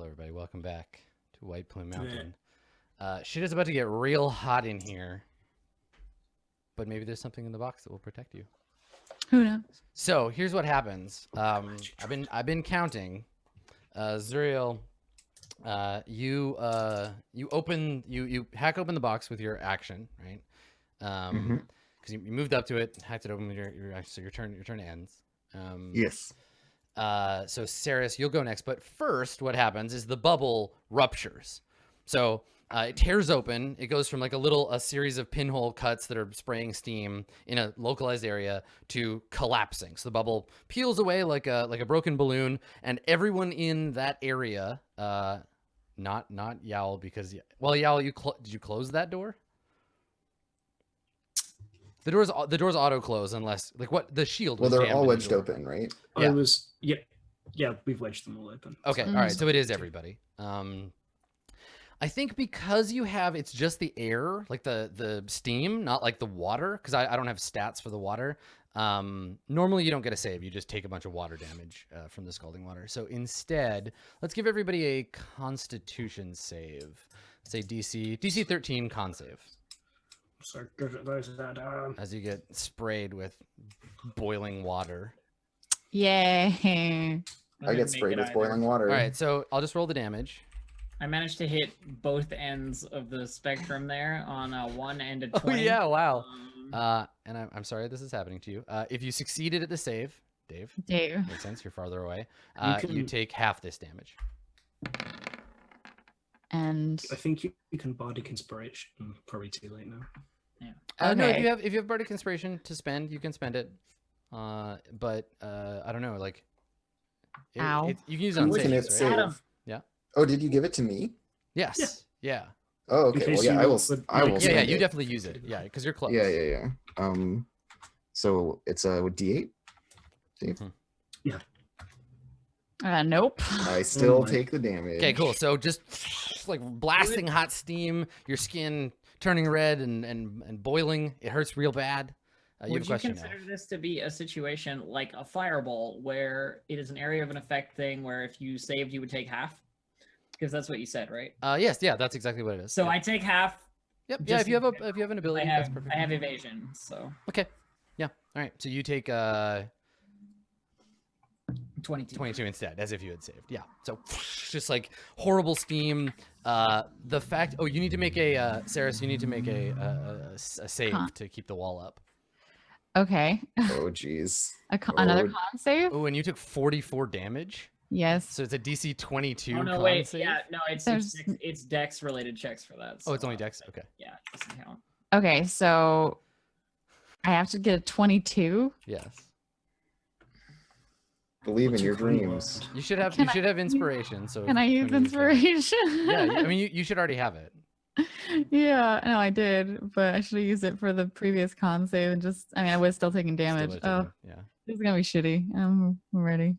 everybody. Welcome back to White Plume Mountain. Shit is about to get real hot in here, but maybe there's something in the box that will protect you. Who knows? So here's what happens. I've been counting. Zuriel, you hack open the box with your action, right? Because you moved up to it, hacked it open with your action. So your turn ends. Yes. So Saris, you'll go next. But first, what happens is the bubble ruptures. So it tears open. It goes from like a series of pinhole cuts that are spraying steam in a localized area to collapsing. So the bubble peels away like a broken balloon, and everyone in that area, not Yowl, because Yowl, did you close that door? The doors auto close unless the shield. Well, was they're jammed all in the wedged door. open, right? Yeah. Yeah, we've wedged them all open. Okay, all right. So it is everybody. I think because it's just the air, like the steam, not like the water, because I don't have stats for the water. Normally you don't get a save. You just take a bunch of water damage from the scalding water. So instead, let's give everybody a Constitution save. Say DC 13 con save. So those that As you get sprayed with boiling water. Yay. I get sprayed with boiling water. All right, so I'll just roll the damage. I managed to hit both ends of the spectrum there on a 1 and a 20. Oh yeah, wow. And I'm sorry this is happening to you. If you succeeded at the save, Dave. Makes sense. You're farther away. You take half this damage. And I think you can bardic inspiration. Probably too late now. Yeah. No, Okay. if you have bardic inspiration to spend, you can spend it. But I don't know, like. Ow. You can use it on Can it saves, right? save? Yeah. Oh, did you give it to me? Yes. Yeah. Oh, okay. Well, yeah, I will. I will. Yeah, spend you it. definitely use it. Yeah, because you're close. Yeah. So it's with D8. Dave? nope. I still my. take the damage. Okay, cool. So just like blasting hot steam, your skin turning red and boiling. It hurts real bad. You have a Would you question consider now. this to be a situation like a fireball, where it is an area of an effect thing, where if you saved, you would take half? Because that's what you said, right? Yes, yeah, that's exactly what it is. So yeah. I take half. Yep. Yeah, just if you have an ability, that's perfect. I have evasion, so Okay. Yeah. All right. So you take 22 instead, as if you had saved. Yeah. So just like horrible steam. The fact. Oh, you need to make a Saris. You need to make a save to keep the wall up. Okay. Oh, jeez. Another con save? Oh, and you took 44 damage. Yes. So it's a DC 22. Oh no, con wait. save? Yeah, no, it's Dex related checks for that. Oh, it's so, only Dex. Okay. Yeah, it doesn't count. Okay, so I have to get a 22. Yes. Believe in What's your your fun dreams. You should have. Can You should have inspiration. So Can I use when you that- inspiration? Yeah. I mean, you should already have it. Yeah, no, I did, but I should have used it for the previous con save and I was still taking Still damage. would've Oh, taken- Yeah. this is gonna be shitty. I'm ready.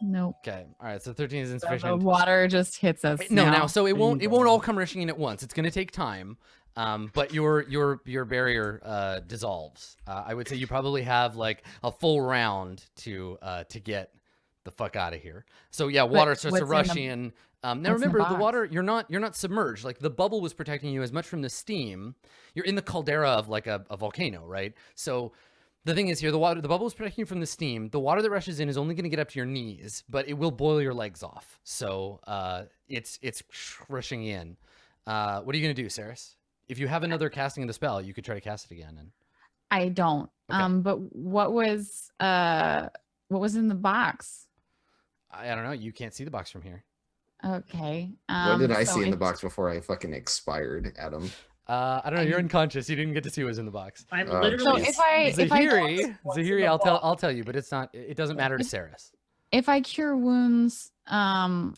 Nope. Okay. All right. So 13 is So insufficient. the water just hits us. No, now. now, so it won't all come rushing in at once. It's going to take time, but your barrier dissolves. I would say you probably have like a full round to get the fuck out of here. So yeah, water starts to rush in. Now what's in the remember, the box? water, you're not submerged. Like the bubble was protecting you as much from the steam. You're in the caldera of like a volcano, right? So the thing is here, the bubble is protecting you from the steam. The water that rushes in is only going to get up to your knees, but it will boil your legs off. So it's rushing in. What are you going to do, Saris? If you have another casting of the spell, you could try to cast it again. And I don't. Okay. But what was in the box? I don't know. You can't see the box from here. Okay. What did I so see in the it- box before I fucking expired, Adam? I don't know. You're unconscious. You didn't get to see what was in the box. I'm So literally. if I Zahiri, I'll tell you, but it doesn't matter to Saris. if I cure wounds on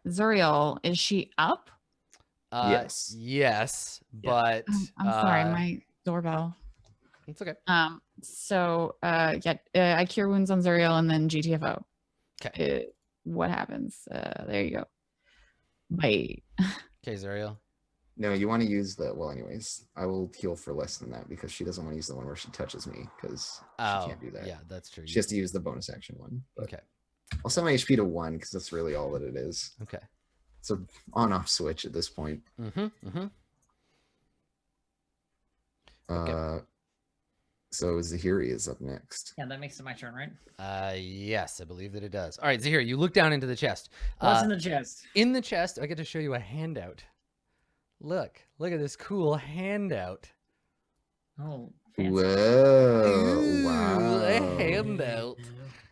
Zuriel, is she up? Yes. Yes, but I'm sorry, my doorbell. it's okay. So I cure wounds on Zuriel and then GTFO. Okay. What happens? There you go. Bye. Okay, Zariel. No, you want to use the. Well, anyways, I will heal for less than that because she doesn't want to use the one where she touches me because she can't do that. Yeah, that's true. She has to use the bonus action one. But Okay. I'll set my HP to 1 because that's really all that it is. Okay. It's a on-off switch at this point. Okay. So Zahiri is up next. Yeah, that makes it my turn, right? Yes, I believe that it does. All right, Zahir, you look down into the chest. What's in the chest? In the chest, I get to show you a handout. Look at this cool handout. Oh, fancy. Whoa! Ooh, Wow! a handout.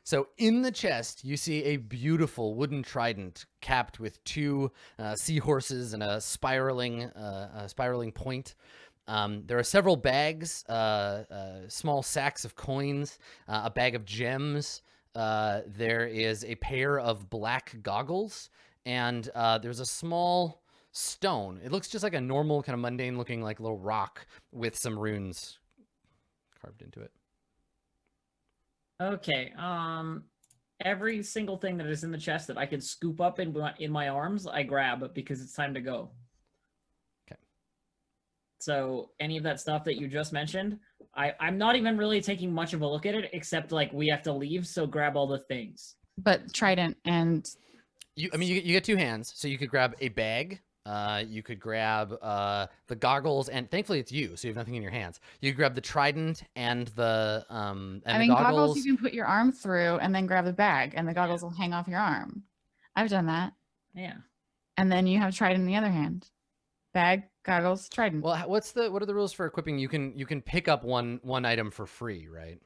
So in the chest, you see a beautiful wooden trident capped with 2 seahorses and a spiraling point. There are several bags, small sacks of coins, a bag of gems. There is a pair of black goggles, and there's a small stone. It looks just like a normal kind of mundane looking like little rock with some runes carved into it. Okay. Every single thing that is in the chest that I can scoop up in my arms, I grab because it's time to go. Okay. So any of that stuff that you just mentioned, I'm not even really taking much of a look at it, except like we have to leave, so grab all the things. But trident and You get 2 hands, so you could grab a bag. You could grab the goggles, and thankfully it's you, so you have nothing in your hands. You could grab the trident and the goggles you can put your arm through and then grab the bag, and the goggles will hang off your arm. I've done that. Yeah. And then you have trident in the other hand. Bag, goggles, trident. Well, what are the rules for equipping? You can pick up one item for free, right?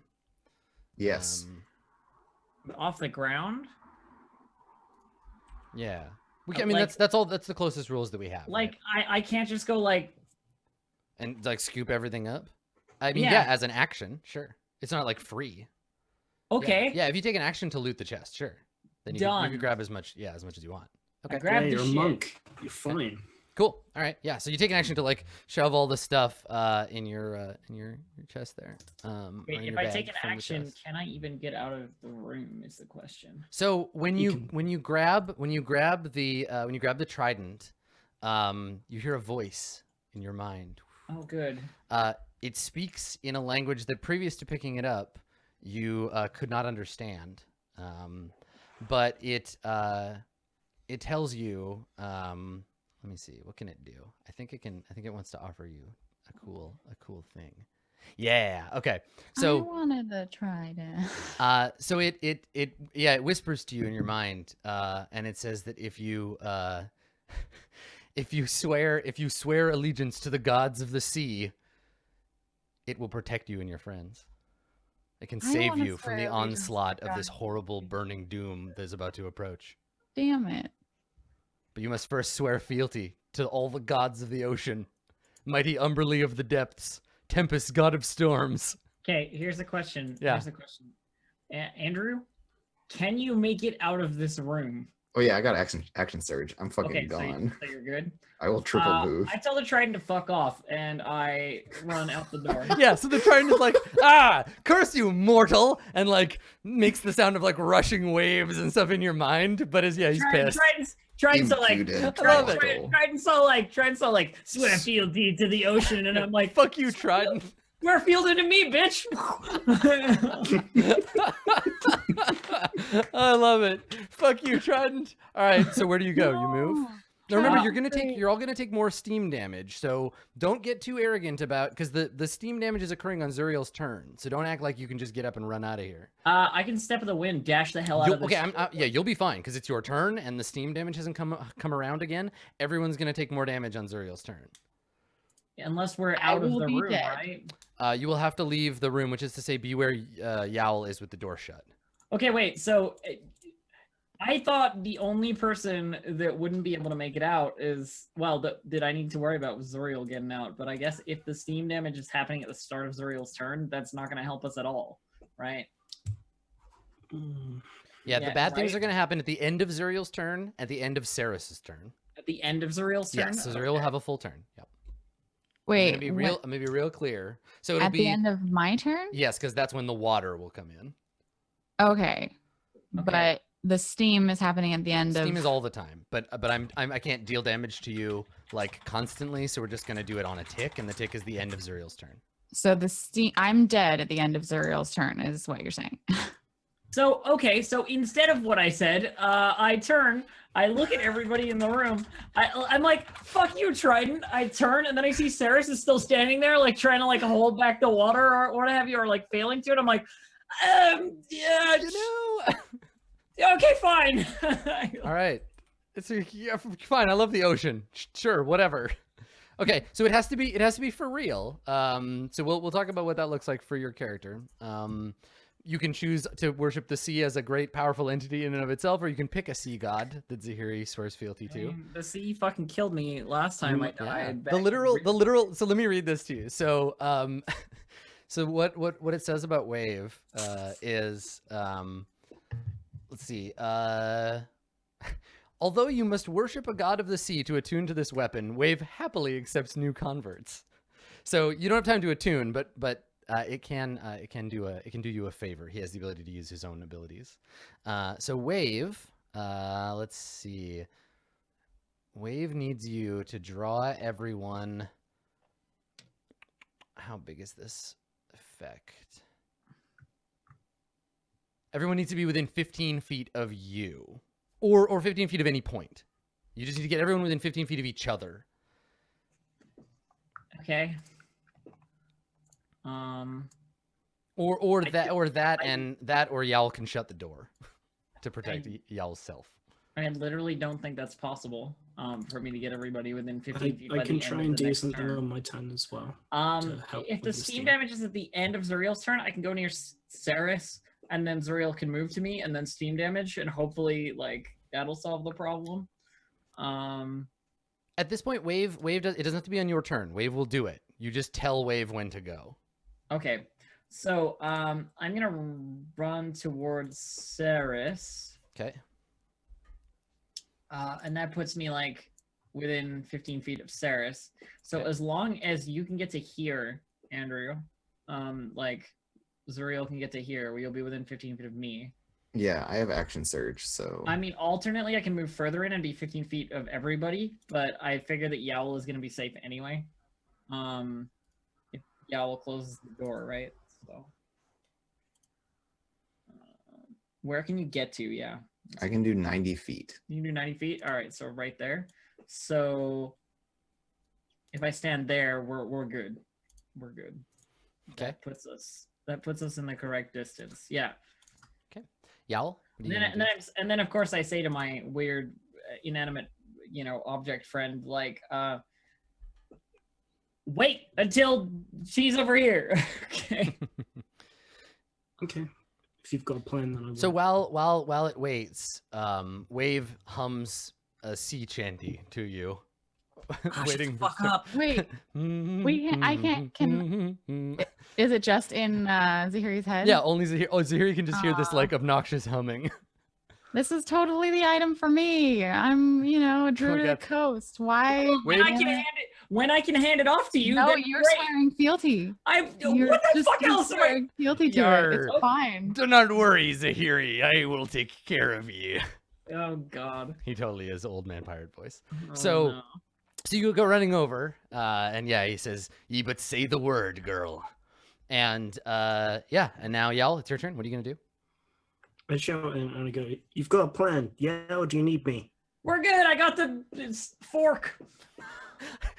Yes. Off the ground? Yeah. I mean, that's the closest rules that we have. Like, right? I can't just go like and like scoop everything up. I mean, Yeah. yeah, as an action, sure. It's not like free. okay. Yeah, if you take an action to loot the chest, sure. Then you Done. can grab as much as you want. I Okay. grabbed Yeah, the you're a shit. monk. You're fine. Cool. All right. Yeah. So you take an action to like shove all the stuff in your chest there. Or Wait, in if your I bag take an from the action, chest. can I even get out of the room? Is the question. So when You you grab the trident, you hear a voice in your mind. Oh, good. It speaks in a language that previous to picking it up, you could not understand. But it tells you. Let me see. What can it do? I think it wants to offer you a cool thing. Yeah. Okay. I So wanted the trident. so it whispers to you in your mind, and it says that if you swear allegiance to the gods of the sea, it will protect you and your friends. It can I save wanna you from the swear allegiance to the onslaught of this gods. horrible burning doom that is about to approach. Damn it. But you must first swear fealty to all the gods of the ocean, mighty Umberly of the depths, Tempest, god of storms. Okay, here's the question. Yeah. Here's the question. Andrew, can you make it out of this room? Oh yeah, I got action surge. I'm fucking Okay, gone. so you're good. I will triple move. I tell the trident to fuck off, and I run out the door. Yeah, so the trident is like, curse you, mortal, and like makes the sound of like rushing waves and stuff in your mind. But he's pissed. Trident's so like, Imputed I love it. Trident's so like, swear fealty to the ocean, and I'm like, Fuck you, trident. swear fealty to me, bitch. I love it. Fuck you, trident. All right, so where do you go? You move. Now remember, you're all gonna take more steam damage, so don't get too arrogant about because the steam damage is occurring on Zuriel's turn. So don't act like you can just get up and run out of here. I can step in the wind, dash the hell out of this. Okay, you'll be fine because it's your turn and the steam damage hasn't come around again. Everyone's gonna take more damage on Zuriel's turn. Unless we're I out of will the be room, dead. right? You will have to leave the room, which is to say, be where Yowl is with the door shut. Okay, wait. So I thought the only person that wouldn't be able to make it out is, well, that I need to worry about was Zuriel getting out. But I guess if the steam damage is happening at the start of Zuriel's turn, that's not going to help us at all, right? Yeah, the bad things right? are going to happen at the end of Zuriel's turn, at the end of Saris's turn. At the end of Zuriel's turn? Yes, so Zuriel will have a full turn. Yep. Wait, I'm gonna be real clear. So it'll at the end of my turn? yes, because that's when the water will come in. Okay. But the steam is happening at the end Steam of is all the time, but I can't deal damage to you like constantly, so we're just gonna do it on a tick, and the tick is the end of Zuriel's turn. So the steam I'm dead at the end of Zuriel's turn is what you're saying. So, okay, so instead of what I said, I turn, I look at everybody in the room. I'm like, fuck you, Trident. I turn, and then I see Ceres is still standing there, like, trying to, like, hold back the water or what have you, or, like, failing to it. I'm like, yeah, okay, fine. All right. Yeah, fine. I love the ocean. Sure, whatever. Okay, so it has to be for real. So we'll talk about what that looks like for your character. You can choose to worship the sea as a great, powerful entity in and of itself, or you can pick a sea god that Zahiri swears fealty to. The sea fucking killed me last time I died. The literal. So let me read this to you. So, so what it says about Wave is, let's see. Although you must worship a god of the sea to attune to this weapon, Wave happily accepts new converts. So you don't have time to attune, but it can do you a favor. He has the ability to use his own abilities. So Wave, let's see. Wave needs you to draw everyone. How big is this effect? Everyone needs to be within 15 feet of you. Or 15 feet of any point. You just need to get everyone within 15 feet of each other. Okay. Or Yowl can shut the door to protect Yowl's self. I literally don't think that's possible. For me to get everybody within 15 feet. I can try and do something on my turn as well. If the steam damage is at the end of Zuriel's turn, I can go near Ceres, and then Zuriel can move to me, and then steam damage, and hopefully, like, that'll solve the problem. At this point, Wave it doesn't have to be on your turn. Wave will do it. You just tell Wave when to go. Okay, so I'm gonna run towards Ceres. Okay. And that puts me like within 15 feet of Ceres. So Okay. as long as you can get to here, Andrew, like Zuriel can get to here, where you'll be within 15 feet of me. Yeah, I have action surge, so I mean, alternately, I can move further in and be 15 feet of everybody, but I figure that Yowl is going to be safe anyway. If Yowl closes the door, right? So, where can you get to? Yeah. I can do 90 feet. You can do 90 feet? All right, so right there. So if I stand there, we're good. We're good. Okay. That puts us in the correct distance. Yeah. Okay. Yowl? And then of course I say to my weird inanimate, object friend, like, wait until she's over here. Okay. Okay. If you've got a plan, then I will. So while it waits, Wave hums a sea chanty to you. Waiting fuck up. Wait, I can't. Is it just in Zahiri's head? Yeah, only Zahiri. Oh, Zahiri can just hear this like obnoxious humming. This is totally the item for me. I'm, a druid of the coast. Why? When I can hand it off to you. No, then you're great. swearing fealty. What the fuck else am I? Swearing fealty to it. It's fine. Do not worry, Zahiri. I will take care of you. Oh God. He totally is old man pirate voice. Oh, So no. you go running over, and yeah, he says, "Ye but say the word, girl." And and now Yowl, it's your turn. What are you gonna do? I shout and I go, "You've got a plan? Yeah, or do you need me?" We're good. I got the fork.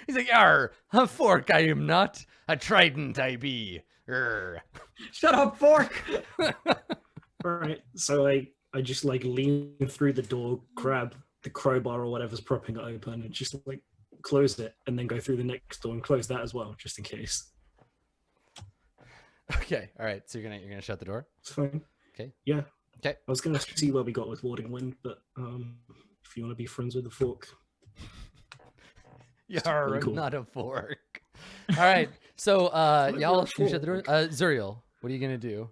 He's like, "Arr, a fork I am not, a trident I be." Arr. Shut up, fork. All right, so I just like lean through the door, grab the crowbar or whatever's propping it open, and just like close it, and then go through the next door and close that as well, just in case. Okay, all right. So you're gonna shut the door. It's fine. Okay. Yeah. Okay. I was gonna see where we got with Warding Wind, but if you want to be friends with the fork, You're pretty cool. not a fork. All right. So Like Yowl, you're you a shut the door. Zuriel, what are you gonna do?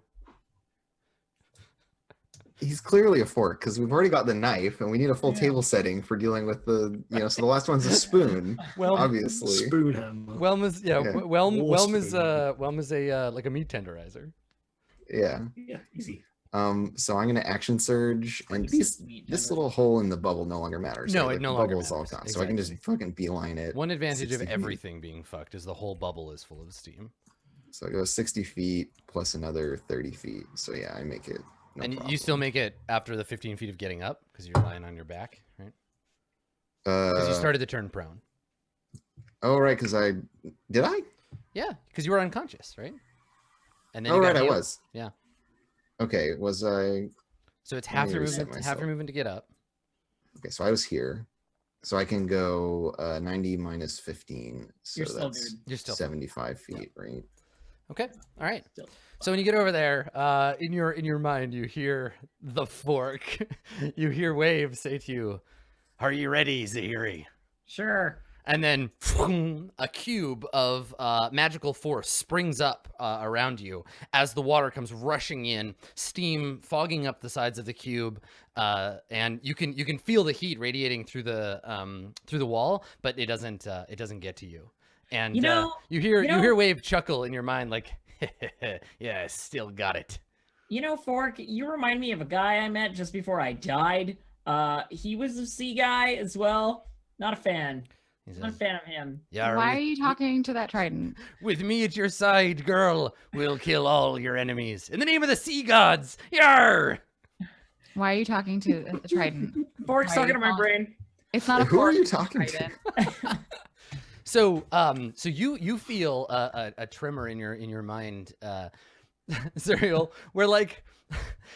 he's clearly a fork because we've already got the knife and we need a full table setting for dealing with the, so the last one's a spoon, Well, obviously. spoon hammer. Whelm is Yeah. Whelm is War Whelm is a like a meat tenderizer. Yeah. Yeah, easy. So I'm gonna action surge, and this little hole in the bubble no longer matters. No, right? it Like, no the longer bubble is all matters. gone. So I can just fucking beeline it. One advantage of 60 feet. everything being fucked is the whole bubble is full of steam. So I go 60 feet plus another 30 feet. So yeah, I make it No and problem. you still make it after the 15 feet of getting up because you're lying on your back, right? Because you started the turn prone. Oh, right, because did I? Yeah, because you were unconscious, right? And then Oh, you got right, I healed. was. Yeah. Okay, was I? So it's Let half me your reset movement. Half your myself. movement to get up. Okay, so I was here. So I can go 90 minus 15. So You're still that's good. You're still fine. 75 feet, right? Okay. All right. Still So when you get over there, in your mind, you hear the fork. You hear Wave say to you, "Are you ready, Zahiri?" Sure. And then a cube of magical force springs up around you as the water comes rushing in, steam fogging up the sides of the cube, and you can feel the heat radiating through the wall, but it doesn't get to you. And you hear Wave chuckle in your mind like, "Yeah, I still got it." Fork, you remind me of a guy I met just before I died. He was a sea guy as well. Not a fan. He Not a says, fan of him. "Yeah, Why are you talking to that trident? with me at your side, girl, we'll kill all your enemies in the name of the sea gods. Yar!" Why are you talking to the trident? Fork's Why are talking you to my calling- brain. It's not a Who are fork, you it's a talking to? trident. So you feel a tremor in your mind, Zuriel, where like,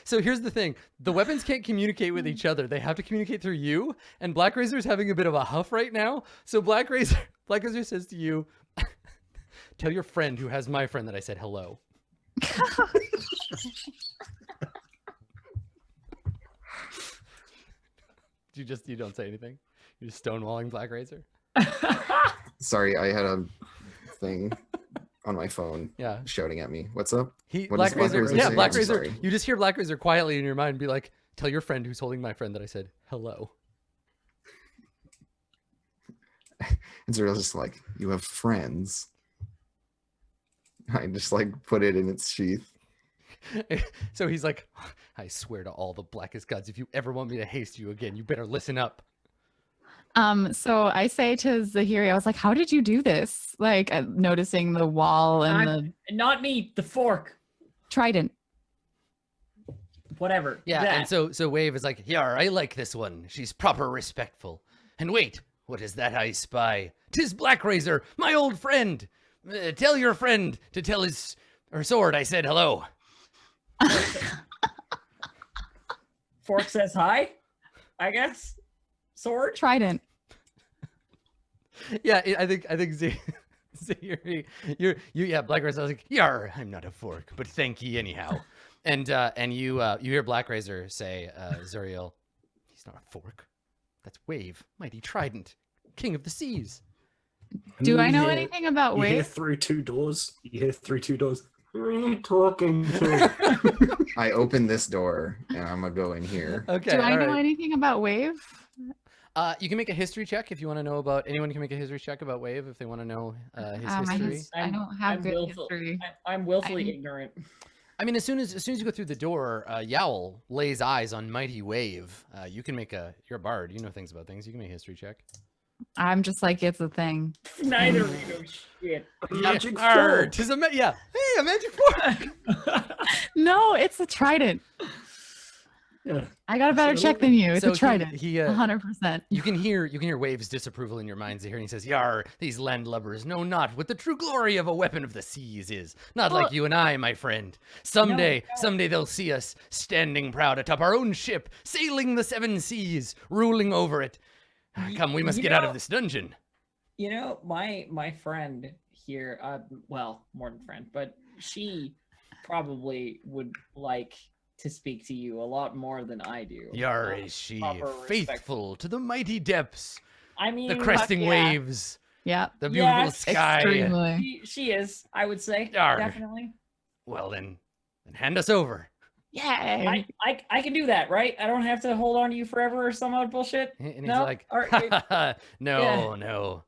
so here's the thing: the weapons can't communicate with each other; they have to communicate through you. And Black Razor's having a bit of a huff right now. So Black Razor says to you, "Tell your friend who has my friend that I said hello." You don't say anything. You're just stonewalling Black Razor. Sorry, I had a thing on my phone Yeah. shouting at me. What's up? What Black does Black Razor, Razor yeah, say? Black I'm Razor. sorry. You just hear Black Razor quietly in your mind be like, "Tell your friend who's holding my friend that I said hello." And Zuriel's just like, you have friends. I just like put it in its sheath. So he's like, "I swear to all the blackest gods, if you ever want me to haste you again, you better listen up." So I say to Zahiri, I was like, how did you do this? Like noticing the wall and the Not me, the fork. trident. Whatever. Yeah, that. and so Wave is like, "Yar, I like this one. She's proper respectful. And wait, what is that I spy? 'Tis Black Razor, my old friend. Tell your friend to tell her sword I said hello." Fork says hi, I guess. Sword. Trident. Yeah, I think Zahiri, yeah, Black Razor. I was like, "Yar, I'm not a fork, but thank ye anyhow." And you hear Black Razor say, "Zuriel, he's not a fork. That's Wave, mighty trident, king of the seas." And Do you I know hear- anything about You hear Wave? through two doors. Who are you talking to? I open this door and I'm gonna go in here. Okay, Do I all know right. anything about Wave? You can make a history check if you want to know about. Anyone can make a history check about Wave if they want to know his history. I don't have good history. I'm willfully I'm- ignorant. I mean, as soon as you go through the door, Yowl lays eyes on Mighty Wave. You can make you're a bard. You know things about things. You can make a history check. I'm just like, it's a thing. Neither of you know shit. Magic Arr, fork. 'tis a yeah. Hey, a magic fork. No, it's a trident. Yeah. I got a better check than you. It's So a trident. he 100%. you can hear Wave's disapproval in your minds here, and he says, "Yar, these landlubbers know not what the true glory of a weapon of the seas is. Not like you and I, my friend. Someday they'll see us standing proud atop our own ship, sailing the seven seas, ruling over it. Come, we must get out of this dungeon." My friend here, well, more than friend, but she probably would like to speak to you a lot more than I do. Yar, is she proper respect. faithful to the mighty depths, I mean, the cresting yeah, waves, Yeah. the beautiful Yes, sky. Extremely. She is, I would say, Yarg. definitely. Well then hand us over. Yay. I can do that, right? I don't have to hold on to you forever or some other bullshit. And he's No? like, Or- no.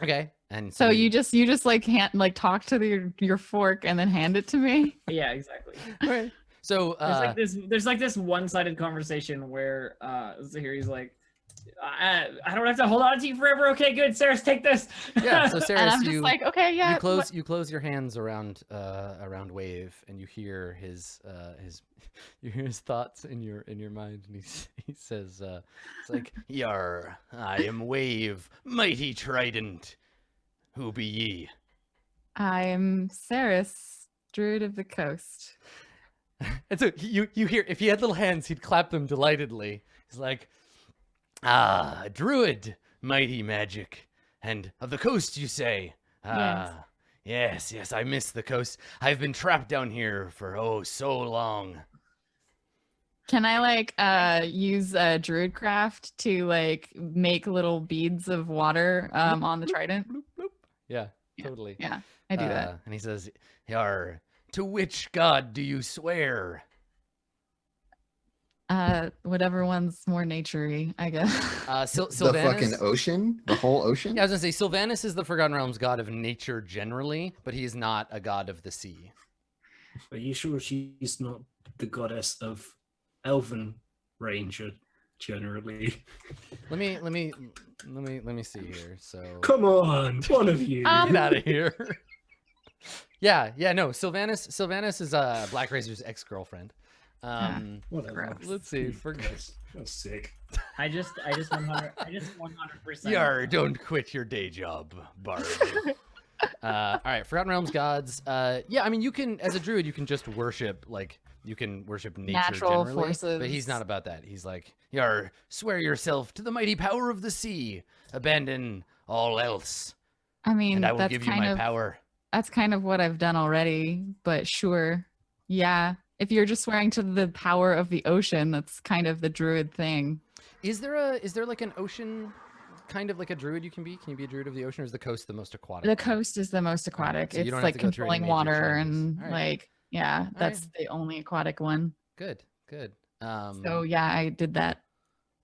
Okay. And So he- you just like talk to your fork and then hand it to me? Yeah, exactly. All right. So There's like this one-sided conversation where Zahiri's like, I don't have to hold on to you forever. Okay, good. Sarah, take this. Yeah. So Sarah, And I'm just like, okay, yeah. you close your hands around Wave, and you hear his you hear his thoughts in your mind, and he says it's like, "Yar, I am Wave, mighty trident. Who be ye?" I'm Saris, Druid of the Coast. And so you hear, if he had little hands, he'd clap them delightedly. He's like, "Ah, druid, mighty magic, and of the coast, you say? Ah, yes, I miss the coast. I've been trapped down here for so long." Can I like use druid craft to like make little beads of water on the trident? Bloop, bloop. Yeah, totally. Yeah, I do that. And he says, "Yar, to which god do you swear?" Whatever one's more naturey, I guess. The Sylvanas. fucking ocean? The whole ocean? Yeah, I was gonna say Sylvanas is the Forgotten Realms god of nature generally, but he is not a god of the sea. Are you sure she's not the goddess of Elven Ranger generally? Let me see here. So Come on, one of you. get out of here. yeah, no. Sylvanas is Black Razor's ex-girlfriend. Whatever. Let's see. That's sick. I just 100%. Yar, don't quit your day job, Bard. All right, Forgotten Realms gods. Yeah, I mean, you can, as a druid, you can just worship, like, you can worship nature Natural generally, forces. but he's not about that. He's like, "Yar, swear yourself to the mighty power of the sea. Abandon all else, I mean, and I will that's give you kind my of power." that's kind of what I've done already, but sure. Yeah. If you're just swearing to the power of the ocean, that's kind of the druid thing. Is there like an ocean, kind of like a druid you can be? Can you be a druid of the ocean, or is the coast the most aquatic? The one? coast is the most aquatic. so you It's don't have like to go through any controlling major water changes. and All right. like, yeah, right. that's the only aquatic one. Good. So yeah, I did that.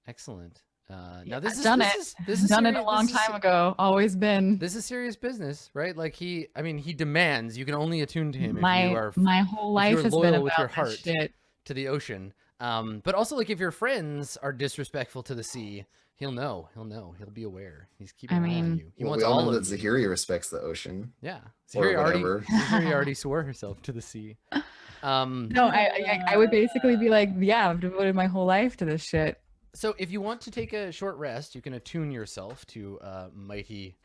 Excellent. Yeah, Now this is done this is Done it serious- a long this is- time ago. Always been. This is serious business, right? Like he demands you can only attune to him if My you are my whole life you're has loyal been with about your this heart. shit. to the ocean. But also, like, if your friends are disrespectful to the sea, he'll know. He'll be aware. He's keeping an eye on mean- you. He Well, wants we all all know of that you. Zahiri respects the ocean. Yeah. Or whatever. Zahiri already swore herself to the sea. No, I would basically be like, yeah, I've devoted my whole life to this shit. So if you want to take a short rest, you can attune yourself to mighty.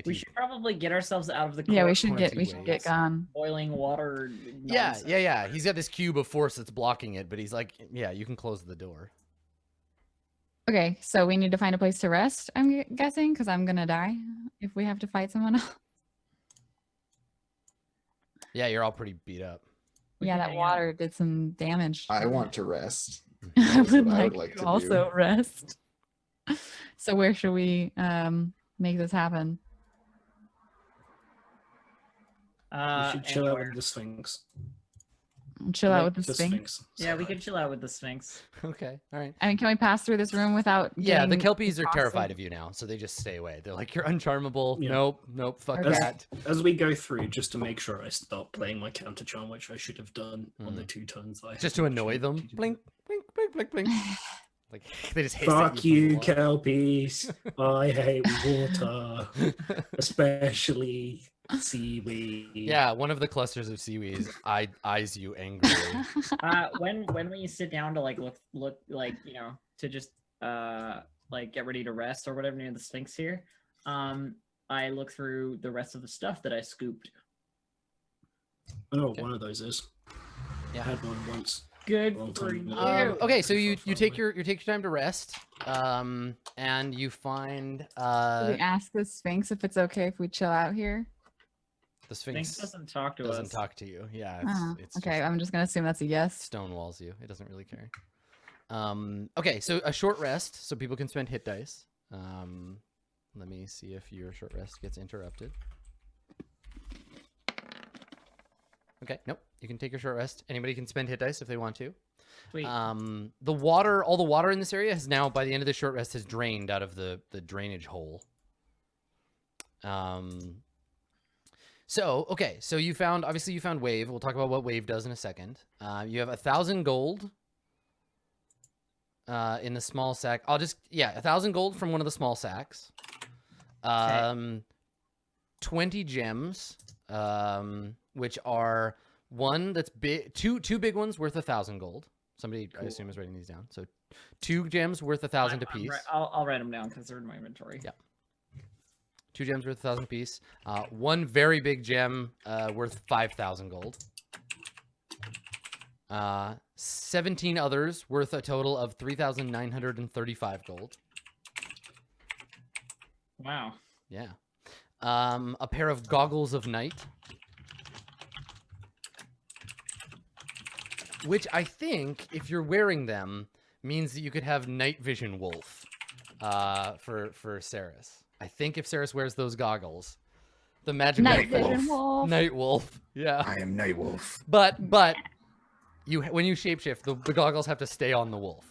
We should probably get ourselves out of the Yeah, we court should Quantity get waves. gone. boiling water. Yeah. nonsense. He's got this cube of force that's blocking it, but he's like, yeah, you can close the door. Okay, so we need to find a place to rest, I'm guessing, because I'm gonna die if we have to fight someone else. Yeah, you're all pretty beat up. We Yeah, can that hang out. water did some damage. I want to rest. I That's would what I like, would like to to also do. rest. So where should we make this happen? We should chill out anywhere. with the Sphinx. Chill out Like with the Sphinx. Yeah, we could chill out with the Sphinx. Okay. All right. I mean, can we pass through this room without? Yeah, the getting Kelpies are accosted? terrified of you now, so they just stay away. They're like, you're uncharmable. Yeah. Nope, fuck Okay. that. As we go through, just to make sure I start playing my counter charm, which I should have done on the 2 turns. Just to annoy them. Blink, blink, blink, blink, blink. Like, they just hiss Fuck at you, from Kelpies. I hate water, especially seaweed. Yeah, one of the clusters of seaweeds eyes you angrily. When we sit down to like look like, you know, to just like get ready to rest or whatever near the Sphinx here, I look through the rest of the stuff that I scooped. Oh, Okay. one of those is. Yeah. I had one once. Good Long for time you. ago. Okay, so you Far take away. your time to rest, and you find Should we ask the Sphinx if it's okay if we chill out here? the Sphinx Sphinx doesn't talk to doesn't us. talk to you. Yeah, Oh, it's okay, just I'm just gonna assume that's a yes. stonewalls you. It doesn't really care. Okay, so a short rest, so people can spend hit dice. Let me see if your short rest gets interrupted. Okay, nope. You can take your short rest. Anybody can spend hit dice if they want to. Sweet. All the water in this area has now, by the end of the short rest, has drained out of the drainage hole. So you found Wave. We'll talk about what Wave does in a second. You have 1,000 gold. in the small sack. I'll just 1,000 gold from one of the small sacks. 20 gems, which are one that's big, two big ones worth 1,000 gold. Somebody, I assume, is writing these down. So 2 gems worth 1,000 apiece. I'll write them down because they're in my inventory. Yeah. 2 gems worth 1,000 apiece. One very big gem worth 5,000 gold. 17 others worth a total of 3,935 gold. Wow. Yeah. A pair of goggles of night, which I think, if you're wearing them, means that you could have night vision wolf for Saris. I think if Saris wears those goggles, the magic Night Wolf. vision wolf. Night wolf. Yeah. I am Night Wolf. But you when you shapeshift, the goggles have to stay on the wolf.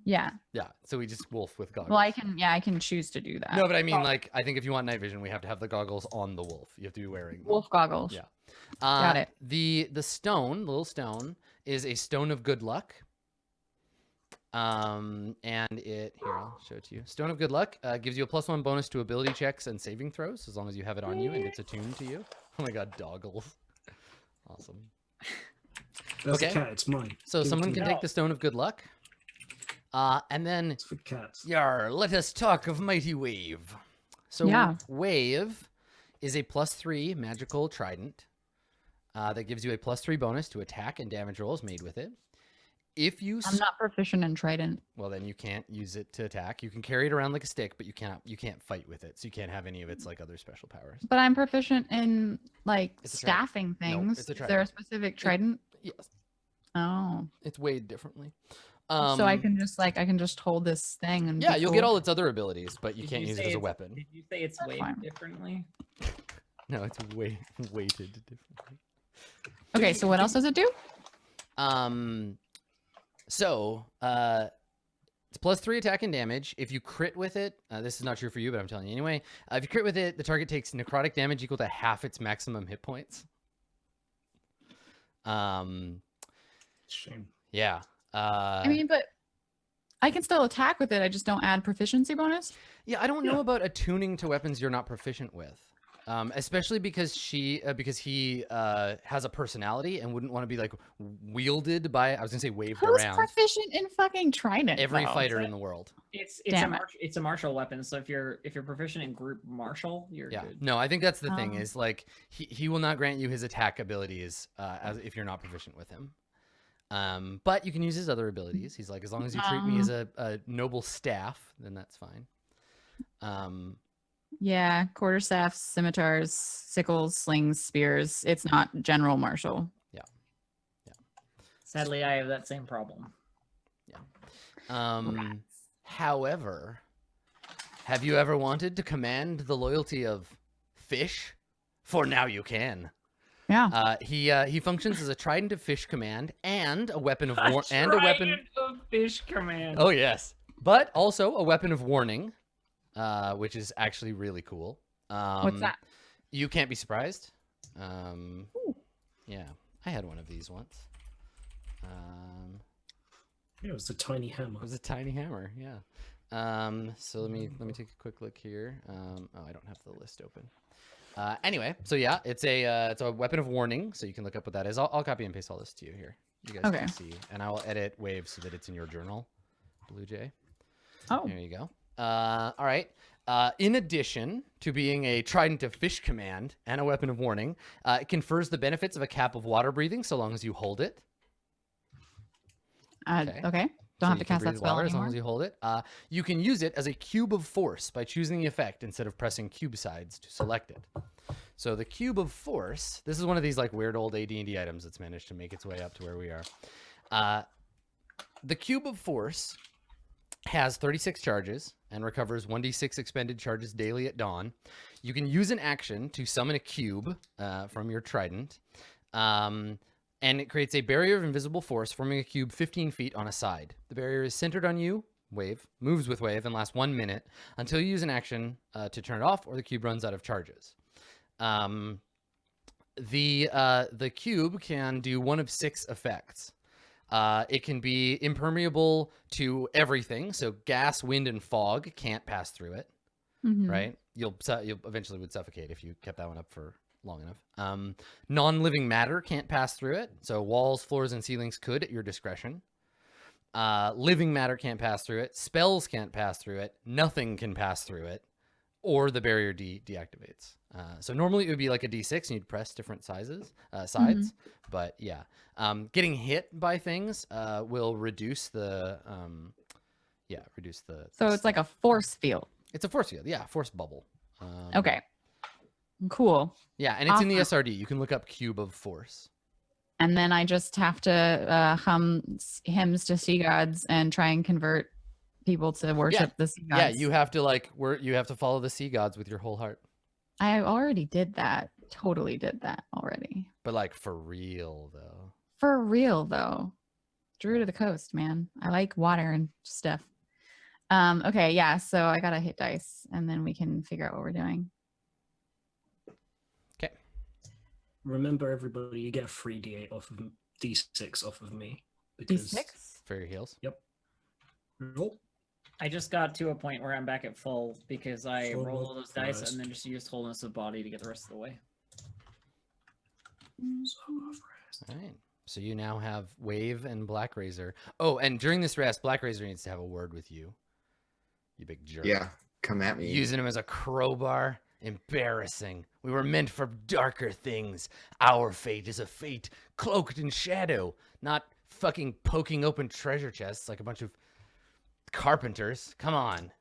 Yeah. Yeah. So we just wolf with goggles. Well, I can choose to do that. No, but I mean, like, I think if you want night vision, we have to have the goggles on the wolf. You have to be wearing them. Wolf goggles. Yeah. Got it. The stone, the little stone, is a stone of good luck. And here, I'll show it to you. Stone of good luck gives you a +1 bonus to ability checks and saving throws as long as you have it on you and it's attuned to you. Oh my god, doggles. Awesome. That's Okay. a cat. It's mine. So Give it someone to can me. take the stone of good luck. And then It's for cats. let us talk of Mighty Wave. So Yeah. Wave is a +3 magical trident that gives you a +3 bonus to attack and damage rolls made with it. If you I'm not proficient in trident. well, then you can't use it to attack. You can carry it around like a stick, but you can't fight with it. So you can't have any of its like other special powers. But I'm proficient in like It's a trident. staffing No, things. it's a Is there a trident. specific trident? Yes, Oh. it's weighed differently. So I can just hold this thing and Yeah, be you'll get cool. all its other abilities, but you Did can't you use say it as a it's- weapon. Did you say it's That's weighed fine. differently? No, it's weighted differently. Okay, so what else does it do? So it's +3 attack and damage. If you crit with it, this is not true for you, but I'm telling you anyway. If you crit with it, the target takes necrotic damage equal to half its maximum hit points. Shame. Yeah. I mean, but I can still attack with it. I just don't add proficiency bonus. Yeah, I don't know Yeah. about attuning to weapons you're not proficient with. Especially because he has a personality and wouldn't want to be like wielded by, I was gonna say waved Who's around, proficient in fucking trident? every though? fighter in the world. It's Damn it. it's a martial weapon. So if you're proficient in group martial, you're Yeah. good. No, I think that's the thing Oh. is like he will not grant you his attack abilities as if you're not proficient with him. But you can use his other abilities. He's like, as long as you treat me as a noble staff, then that's fine. Yeah, quarterstaffs, scimitars, sickles, slings, spears. It's not general martial. Sadly, I have that same problem. However, have you ever wanted to command the loyalty of fish? For now you can. Yeah. He functions as a trident of fish command and a weapon of war and a weapon. Trident of fish command. Oh yes, but also a weapon of warning, which is actually really cool. What's that? You can't be surprised. Yeah, I had one of these once. Yeah, it was a tiny hammer. It was a tiny hammer. Yeah. So let me take a quick look here. Oh, I don't have the list open. Anyway, so yeah, it's a weapon of warning. So you can look up what that is. I'll copy and paste all this to you here. You guys Okay. can see, and I will edit Wave so that it's in your journal. Blue Jay. Oh, There you go. All right. In addition to being a trident of fish command and a weapon of warning, it confers the benefits of a cap of water breathing so long as you hold it. okay. So Don't have you to can cast that breathe spell water as long anymore. as you hold it. You can use it as a cube of force by choosing the effect instead of pressing cube sides to select it. So the cube of force, this is one of these like weird old AD&D items that's managed to make its way up to where we are. The cube of force has 36 charges and recovers 1d6 expended charges daily at dawn. You can use an action to summon a cube from your trident. And it creates a barrier of invisible force, forming a cube 15 feet on a side. The barrier is centered on you, Wave, moves with Wave, and lasts 1 minute until you use an action to turn it off or the cube runs out of charges. The cube can do one of 6 effects. It can be impermeable to everything. So gas, wind, and fog can't pass through it. Right? You'll eventually would suffocate if you kept that one up for long enough. Non-living matter can't pass through it. So walls, floors, and ceilings could at your discretion. Living matter can't pass through it. Spells can't pass through it. Nothing can pass through it, or the barrier deactivates. So normally it would be like a D6 and you'd press different sides. But yeah, getting hit by things will reduce the So it's like a force field. It's a force field. Yeah, force bubble. Okay. Cool. Yeah, and it's in the SRD. You can look up cube of force. And then I just have to hum hymns to sea gods and try and convert people to worship the sea gods. Yeah, you have to follow the sea gods with your whole heart. I already did that. Totally did that already. But like for real though. For real though. Drew to the coast, man. I like water and stuff. Okay, yeah, so I gotta hit dice and then we can figure out what we're doing. Okay. Remember, everybody, you get a free D8 off of D6 off of me. Because... D6? For your heals. Yep. Roll. I just got to a point where I'm back at full because I Full rolled all those dice rest. and then just used wholeness of body to get the rest of the way. All right. So you now have Wave and Black Razor. Oh, and during this rest, Black Razor needs to have a word with you. You big jerk. Yeah, come at me. Using him as a crowbar. Embarrassing. We were meant for darker things. Our fate is a fate cloaked in shadow, not fucking poking open treasure chests like a bunch of carpenters. Come on.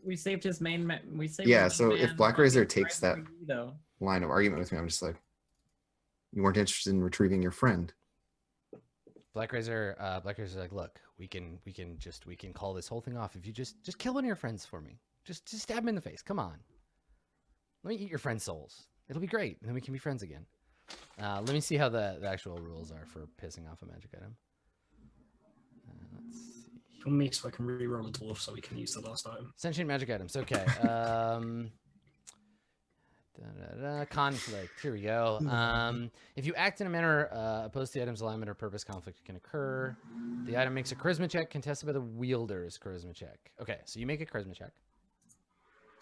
We saved his main. We saved. Yeah, his so main if man Black from Razor being takes tried that for you, though. line of argument with me, I'm just like, you weren't interested in retrieving your friend. Black Razor like, look, we can call this whole thing off if you just kill one of your friends for me. Just stab him in the face. Come on. Let me eat your friend's souls. It'll be great, and then we can be friends again. Let me see how the actual rules are for pissing off a magic item. Let's see. Kill me so I can re-roll a dwarf so we can use the last item. Sentient magic items. Okay. Conflict. Here we go. If you act in a manner opposed to the item's alignment or purpose, conflict can occur. The item makes a charisma check contested by the wielder's charisma check. Okay, so you make a charisma check.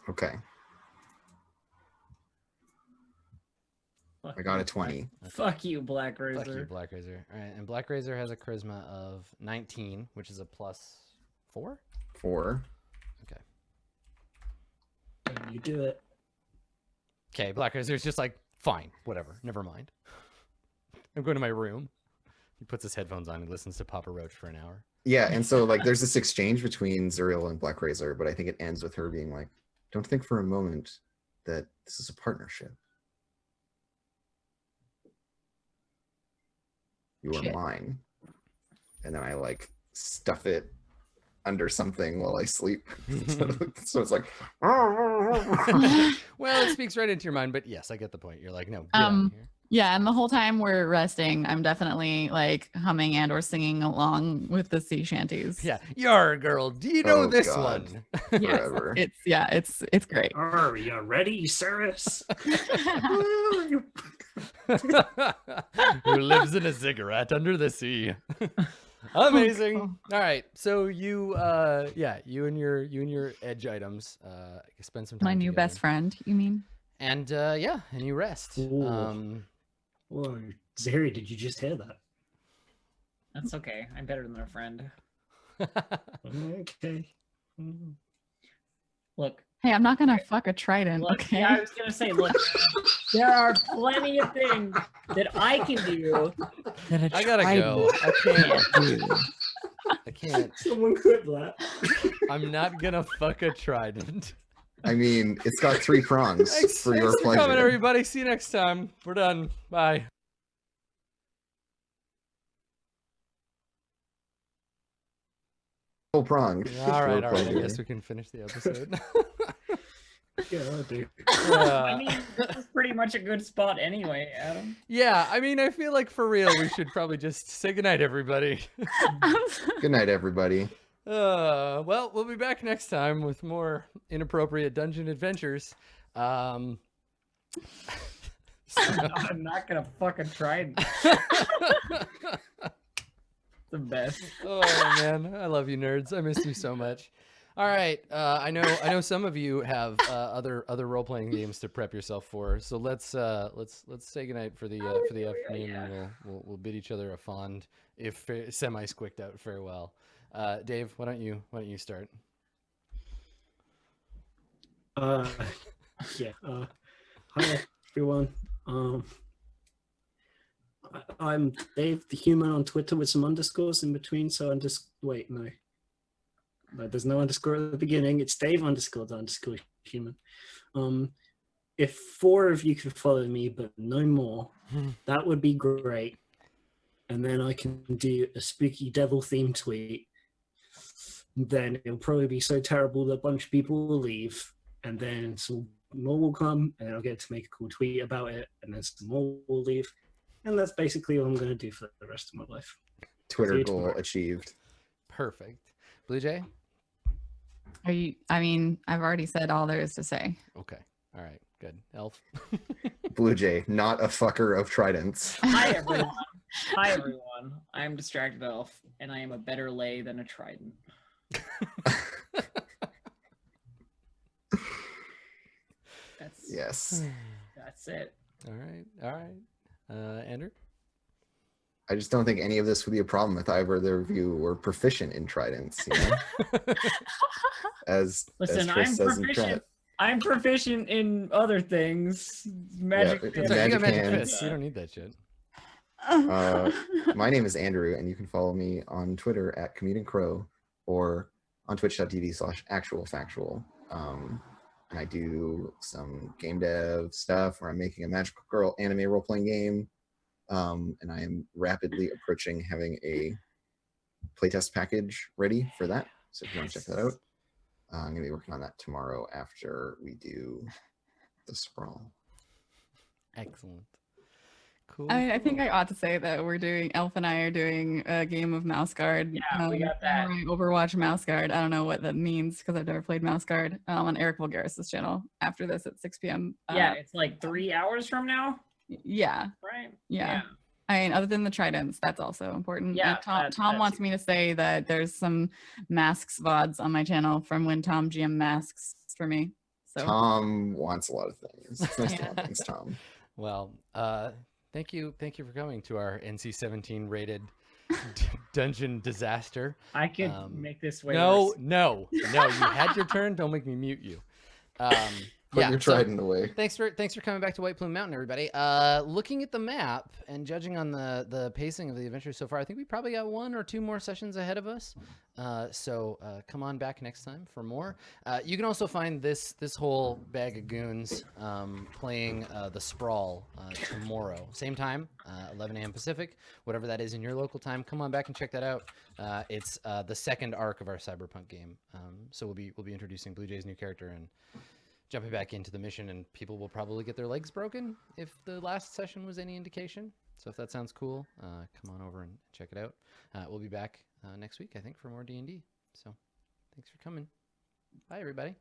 Okay. I got a 20. Fuck you, Black Razor. Fuck you, Black Razor. All right, and Black Razor has a charisma of 19, which is a +4. 4. Okay. You do it. Okay, Black Razor's just like, fine, whatever, never mind. I'm going to my room. He puts his headphones on and listens to Papa Roach for an hour. Yeah, and so like there's this exchange between Zuriel and Black Razor, but I think it ends with her being like, don't think for a moment that this is a partnership. You are Shit. mine. And then I like stuff it under something while I sleep. So it's like, Well, it speaks right into your mind, but yes, I get the point. You're like, no, get out of here. Yeah, and the whole time we're resting, I'm definitely like humming and or singing along with the sea shanties. Yeah, you're a girl. Do you know Oh, this God. one? Yes, forever. it's great. Are you ready, Cyrus? Who lives in a cigarette under the sea? Amazing. Oh, All right, so you and your edge items spend some time My new together. best friend, you mean? And and you rest. Ooh. Whoa, Zeri, did you just hear that? That's okay. I'm better than a friend. Okay. Look. Hey, I'm not gonna fuck a trident, Look, okay? yeah, I was gonna say, look, there are plenty of things that I can do. I gotta go. I can't. I can't. Someone clip that. I'm not gonna fuck a trident. I mean, it's got 3 prongs for your Thanks for pleasure. coming, everybody. See you next time. We're done. Bye. Full prong. All right. I pleasure. guess we can finish the episode. Yeah, I do. I mean, this is pretty much a good spot anyway, Adam. Yeah, I mean, I feel like for real, we should probably just say goodnight, everybody. Good night, everybody. Well, we'll be back next time with more inappropriate dungeon adventures. I'm not gonna fucking try. The best. Oh man, I love you nerds. I miss you so much. All right, I know some of you have other role playing games to prep yourself for. So let's say goodnight for the afternoon, and we'll bid each other a fond, if semi squicked out farewell. Dave, why don't you start? Yeah. Hi everyone. I'm Dave the Human on Twitter with some underscores in between. So wait, no, there's no underscore at the beginning. It's Dave underscore the underscore human. If 4 of you could follow me, but no more, that would be great. And then I can do a spooky devil themed tweet. Then it'll probably be so terrible that a bunch of people will leave, and then some more will come, and I'll get to make a cool tweet about it, and then some more will leave. And that's basically what I'm going to do for the rest of my life. Twitter See you goal tomorrow. achieved. Perfect. Blue Jay? I mean, I've already said all there is to say. Okay. All right. Good. Elf? Blue Jay, not a fucker of tridents. Hi everyone. Hi everyone. I am Distracted Elf, and I am a better lay than a trident. Yes. That's it. All right. Andrew? I just don't think any of this would be a problem if either of you were proficient in tridents, you know? as Listen, Chris I'm says in proficient. chat. I'm proficient in other things. Magic. Yeah, That's right, you got Magic magic hands. fists. You don't need that shit. My name is Andrew, and you can follow me on Twitter at Commuting Crow or on twitch.tv/actualfactual. And I do some game dev stuff where I'm making a Magical Girl anime role-playing game. And I am rapidly approaching having a playtest package ready for that. So if you want to check that out, I'm going to be working on that tomorrow after we do the sprawl. Excellent. Cool. I think I ought to say that Elf and I are doing a game of Mouse Guard. Yeah, we got that. Overwatch Mouse Guard. I don't know what that means because I've never played Mouse Guard on Eric Vulgaris' channel after this at 6 p.m. Yeah, it's like 3 hours from now, Yeah. right? Yeah. I mean, other than the tridents, that's also important. Yeah, Tom that's wants me to say that there's some masks VODs on my channel from when Tom GM masks for me. So Tom wants a lot of things. It's nice to Yeah. have things, Tom. Well, thank you for coming to our NC-17 rated dungeon disaster. I could make this way No, worse. no, you had your turn. Don't make me mute you. Put your trident away. Thanks for coming back to White Plume Mountain, everybody. Looking at the map and judging on the pacing of the adventure so far, I think we probably got 1 or 2 more sessions ahead of us. So come on back next time for more. You can also find this whole bag of goons playing the Sprawl tomorrow, same time, 11 a.m. Pacific, whatever that is in your local time. Come on back and check that out. It's the second arc of our Cyberpunk game. So we'll be introducing Blue Jay's new character and jumping back into the mission, and people will probably get their legs broken if the last session was any indication. So if that sounds cool, come on over and check it out. We'll be back next week, I think, for more D&D. So thanks for coming. Bye, everybody.